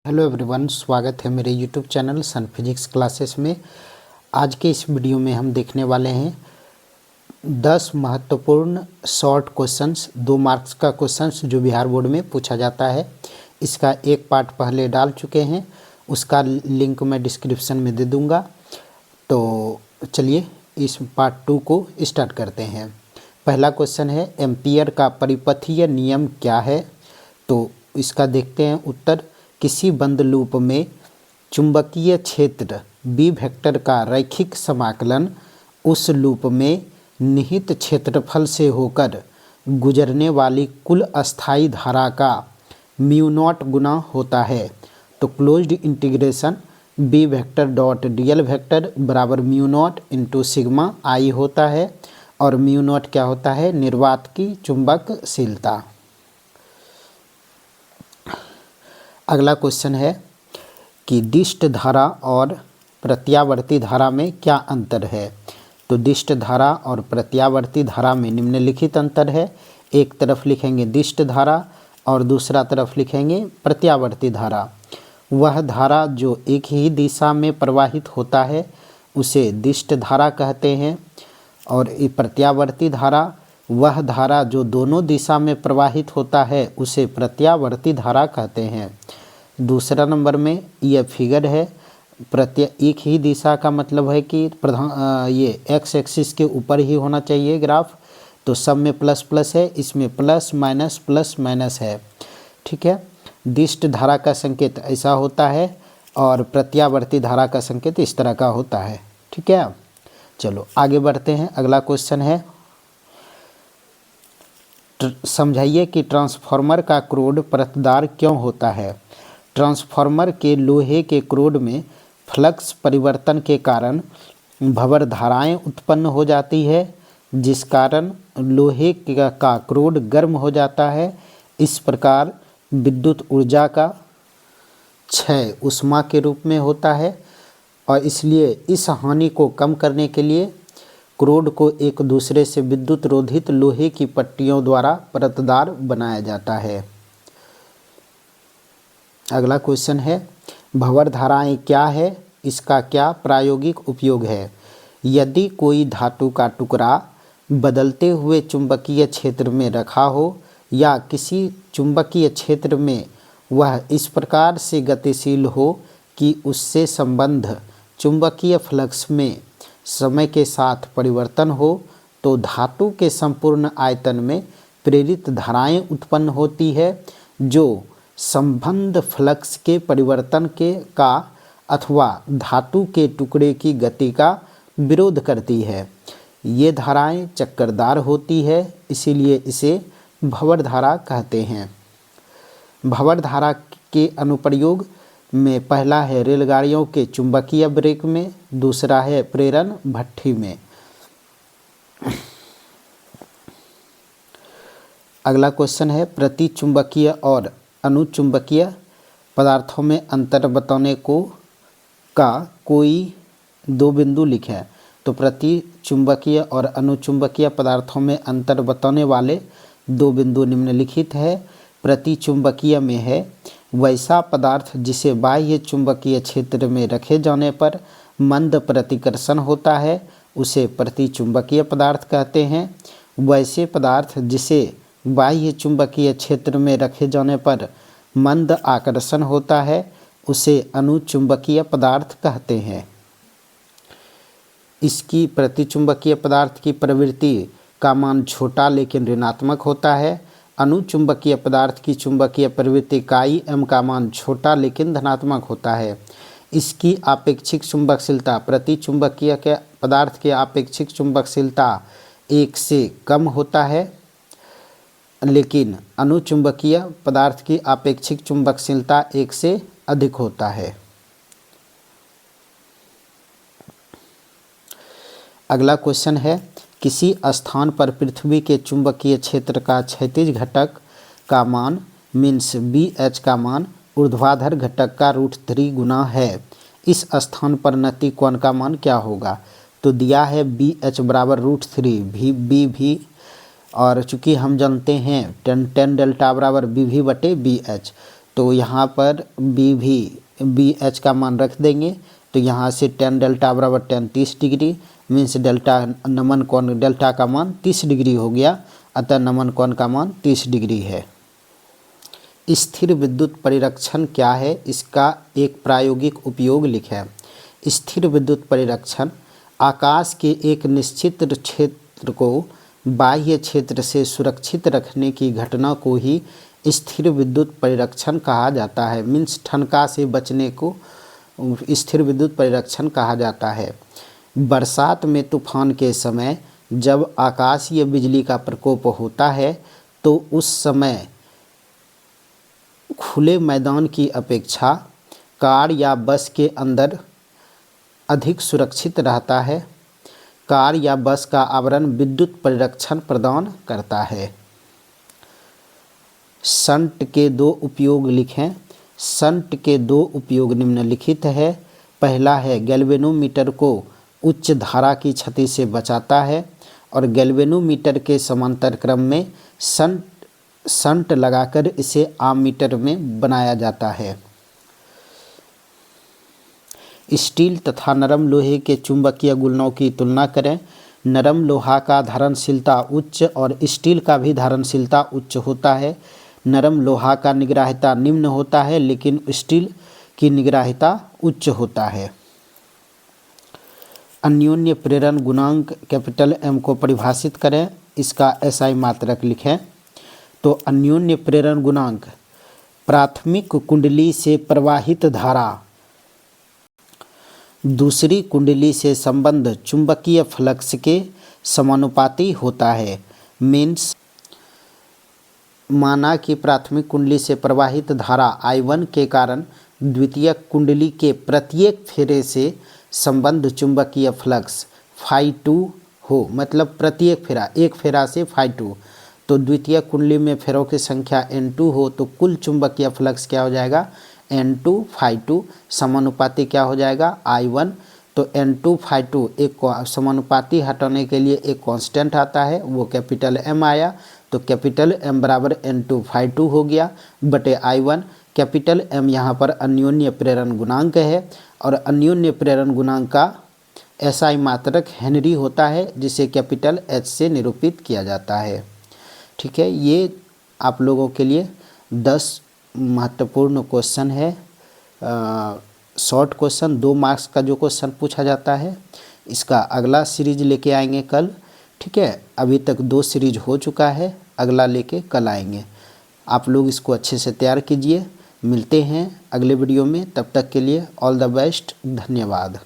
Hello everyone, स्वागत है मेरे यूट्यूब चैनल सन फिजिक्स क्लासेस में। आज के इस वीडियो में हम देखने वाले हैं 10 महत्वपूर्ण शॉर्ट क्वेश्चंस, 2 मार्क्स का क्वेश्चंस जो बिहार बोर्ड में पूछा जाता है। इसका एक पार्ट पहले डाल चुके हैं, उसका लिंक मैं डिस्क्रिप्शन में दे दूंगा। तो चलिए इस पार्ट 2 को स्टार्ट करते हैं। पहला क्वेश्चन है, एम्पियर का परिपथीय नियम क्या है? तो इसका देखते हैं उत्तर। किसी बंद लूप में चुंबकीय क्षेत्र बी वेक्टर का रैखिक समाकलन उस लूप में निहित क्षेत्रफल से होकर गुजरने वाली कुल अस्थायी धारा का म्यू नॉट गुना होता है। तो closed integration B vector dot DL vector बराबर mu not into sigma I होता है। और म्यू नॉट क्या होता है? निर्वात की चुंबकशीलता। अगला क्वेश्चन है कि दिष्ट धारा और प्रत्यावर्ती धारा में क्या अंतर है? तो दिष्ट धारा और प्रत्यावर्ती धारा में निम्नलिखित अंतर है। एक तरफ लिखेंगे दिष्ट धारा और दूसरा तरफ लिखेंगे प्रत्यावर्ती धारा। वह धारा जो एक ही दिशा में प्रवाहित होता है उसे दिष्ट धारा कहते हैं, और प्रत्यावर्ती धारा वह धारा जो दोनों दिशा में प्रवाहित होता है उसे प्रत्यावर्ती धारा कहते हैं। दूसरा नंबर में यह फिगर है, एक ही दिशा का मतलब है कि ये एक्स एक्सिस के ऊपर ही होना चाहिए ग्राफ। तो सब में प्लस प्लस है, इसमें प्लस माइनस है। ठीक है, दिष्ट धारा का संकेत ऐसा होता है और प्रत्यावर्ती धारा का संकेत इस तरह का होता है। ठीक है, चलो आगे बढ़ते हैं। अगला क्वेश्चन है, समझाइए कि ट्रांसफार्मर का क्रोड परतदार क्यों होता है? ट्रांसफार्मर के लोहे के क्रोड में फ्लक्स परिवर्तन के कारण भंवर धाराएं उत्पन्न हो जाती है, जिस कारण लोहे का क्रोड गर्म हो जाता है। इस प्रकार विद्युत ऊर्जा का क्षय ऊष्मा के रूप में होता है, और इसलिए इस हानि को कम करने के लिए क्रोड को एक दूसरे से विद्युत रोधित लोहे की पट्टियों द्वारा परतदार बनाया जाता है। अगला क्वेश्चन है, भंवर धाराएं क्या है? इसका क्या प्रायोगिक उपयोग है? यदि कोई धातु का टुकड़ा बदलते हुए चुंबकीय क्षेत्र में रखा हो या किसी चुंबकीय क्षेत्र में वह इस प्रकार से गतिशील हो कि उससे संबंध चुंबकीय फ्लक्स में समय के साथ परिवर्तन हो, तो धातु के संपूर्ण आयतन में प्रेरित धाराएं उत्पन्न होती है जो संबंध फ्लक्स के परिवर्तन का अथवा धातु के टुकड़े की गति का विरोध करती है। ये धाराएं चक्करदार होती है, इसीलिए इसे भंवर धारा कहते हैं। भंवर धारा के अनुप्रयोग में पहला है रेलगाड़ियों के चुंबकीय ब्रेक में, दूसरा है प्रेरण भट्ठी में। अगला क्वेश्चन है, प्रतिचुंबकीय और अनुचुंबकीय पदार्थों में अंतर बताने का कोई 2 बिंदु लिखें। तो प्रतिचुंबकीय और अनुचुंबकीय पदार्थों में अंतर बताने वाले 2 बिंदु निम्नलिखित है। प्रतिचुंबकीय में है वैसा पदार्थ जिसे बाह्य चुंबकीय क्षेत्र में रखे जाने पर मंद प्रतिकर्षण होता है, उसे प्रतिचुंबकीय पदार्थ कहते हैं। वैसे पदार्थ जिसे बाह्य चुंबकीय क्षेत्र में रखे जाने पर मंद आकर्षण होता है, उसे अनुचुंबकीय पदार्थ कहते हैं। इसकी प्रतिचुंबकीय पदार्थ की प्रवृत्ति का मान छोटा लेकिन ऋणात्मक होता है। अनुचुंबकीय पदार्थ की चुंबकीय प्रवृत्ति काई एम का मान छोटा लेकिन धनात्मक होता है। इसकी आपेक्षिक चुंबकशीलता प्रतिचुंबकीय के पदार्थ की आपेक्षिक चुंबकशीलता 1 से कम होता है, लेकिन अनुचुंबकीय पदार्थ की आपेक्षिक चुंबकशीलता 1 से अधिक होता है। अगला क्वेश्चन है, किसी स्थान पर पृथ्वी के चुंबकीय क्षेत्र का क्षैतिज घटक का मान मीन्स BH का मान ऊर्ध्वाधर घटक का √3 गुना है। इस स्थान पर नति कोण का मान क्या होगा? तो दिया है BH बराबर √3 BV, और चूंकि हम जानते हैं tan डेल्टा बराबर BV/BH, तो यहाँ पर बी एच का मान रख देंगे। तो यहाँ से tan डेल्टा बराबर tan 30 डिग्री, मीन्स डेल्टा नमन कोण डेल्टा का मान 30 डिग्री हो गया, अतः नमन कोण का मान 30 डिग्री है। स्थिर विद्युत परिरक्षण क्या है, इसका एक प्रायोगिक उपयोग लिखें। स्थिर विद्युत परिरक्षण आकाश के एक निश्चित क्षेत्र को बाह्य क्षेत्र से सुरक्षित रखने की घटना को ही स्थिर विद्युत परिरक्षण कहा जाता है। मीन्स ठनका से बचने को स्थिर विद्युत परिरक्षण कहा जाता है। बरसात में तूफान के समय जब आकाशीय बिजली का प्रकोप होता है तो उस समय खुले मैदान की अपेक्षा कार या बस के अंदर अधिक सुरक्षित रहता है। कार या बस का आवरण विद्युत परिरक्षण प्रदान करता है। शंट के दो उपयोग लिखें। शंट के दो उपयोग निम्नलिखित है। पहला है गैल्वेनोमीटर को उच्च धारा की क्षति से बचाता है और गैल्वेनोमीटर के समांतर क्रम में शंट लगाकर इसे आममीटर में बनाया जाता है। स्टील तथा नरम लोहे के चुंबकीय गुणों की तुलना करें। नरम लोहा का धारणशीलता उच्च और स्टील का भी धारणशीलता उच्च होता है। नरम लोहा का निग्राहिता निम्न होता है लेकिन स्टील की निग्राहिता उच्च होता है। अन्योन्य प्रेरण गुणांक कैपिटल M को परिभाषित करें, इसका SI मात्रक लिखें। तो अन्योन्य प्रेरण गुणांक प्राथमिक कुंडली से प्रवाहित धारा दूसरी कुंडली से संबंध चुंबकीय फ्लक्स के समानुपाती होता है। मीन्स माना कि प्राथमिक कुंडली से प्रवाहित धारा I1 के कारण द्वितीय कुंडली के प्रत्येक फेरे से संबंध चुंबकीय फ्लक्स φ2 हो, मतलब प्रत्येक फेरा, एक फेरा से φ2, तो द्वितीय कुंडली में फेरों की संख्या N2 हो तो कुल चुंबकीय फ्लक्स क्या हो जाएगा, N2 φ2 समानुपाती क्या हो जाएगा, I1। तो N2 φ2 एक समानुपाती हटाने के लिए एक कांस्टेंट आता है, वो कैपिटल M आया, तो कैपिटल M बराबर N2 φ2 हो गया बटे I1। कैपिटल M यहाँ पर अन्योन्य प्रेरण गुणांक है और अन्योन्य प्रेरण गुणांक का SI मात्रक हेनरी होता है जिसे कैपिटल H से निरूपित किया जाता है। ठीक है, ये आप लोगों के लिए 10 महत्वपूर्ण क्वेश्चन है। शॉर्ट क्वेश्चन 2 मार्क्स का जो क्वेश्चन पूछा जाता है, इसका अगला सीरीज लेके आएंगे कल। ठीक है, अभी तक 2 सीरीज हो चुका है, अगला लेके कल आएंगे। आप लोग इसको अच्छे से तैयार कीजिए। मिलते हैं अगले वीडियो में, तब तक के लिए ऑल द बेस्ट, धन्यवाद।